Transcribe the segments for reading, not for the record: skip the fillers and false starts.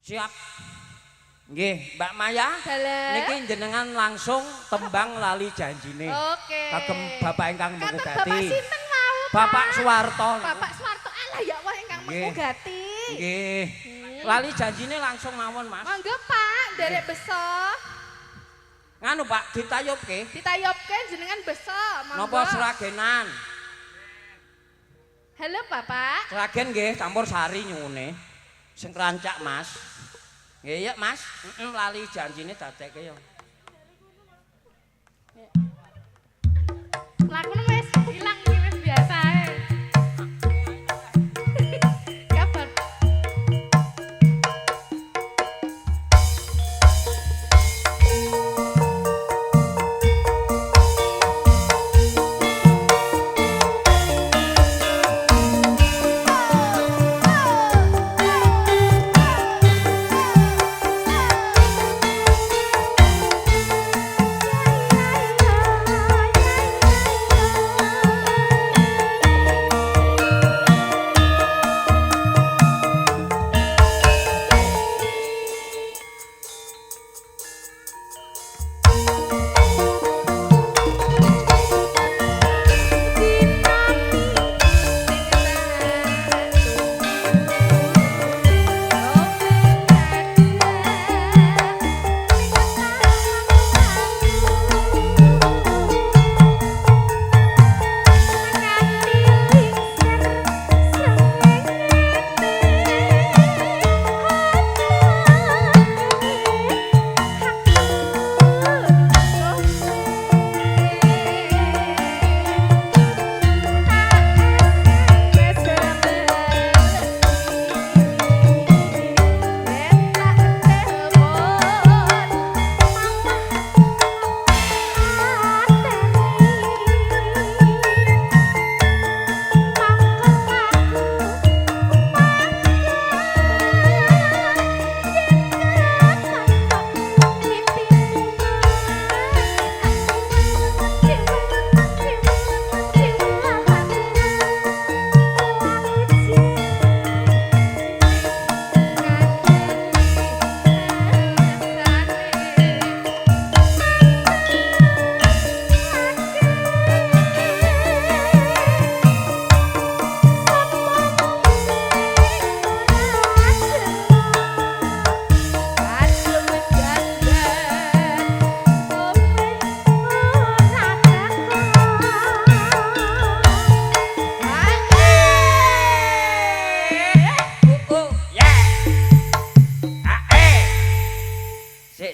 Siap. Nggih, Mbak Maya. Niki jenengan langsung tembang lali janjine. Oke. Kagem Bapak ingkang mengugati. Bapak sinten wau? Bapak Suwarto. Bapak Suwarto alah ya wah ingkang mengugati. Nggih. Lali janjine langsung mawon, Mas. Monggo Pak, nderek beso. Nganu Pak, ditayopke. Ditayopke jenengan beso, monggo. Napa seragenan? Halo Bapak. Seragen nggih, campur sari nyuwune. Sing krancak, Mas. Nggih ya, Mas. Lali janjine dadekke ya. Lakune wis ilang iki wis biasa ae. Kabar.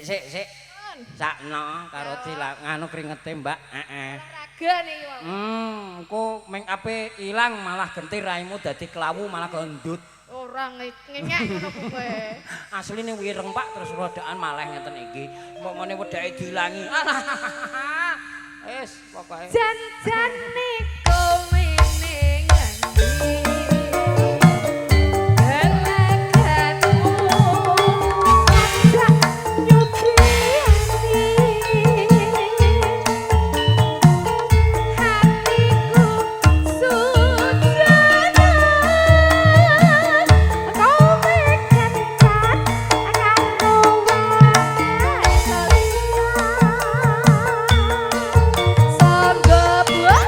Sik. Sakno karo nganu kringete, Mbak. Heeh. Olahraga niki wau. Engko meng ape ilang malah genti raimu dadi klawu malah gendut. Ora ngengek ngono kowe. Asline wireng Pak terus rodaan malah ngeten iki. Kok mene wedake diilangi. Wis pokoke. Jan-jane kowe ning ngendi? Sangga buah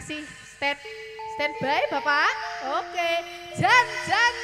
kasih stand by Bapak. Oke. Jan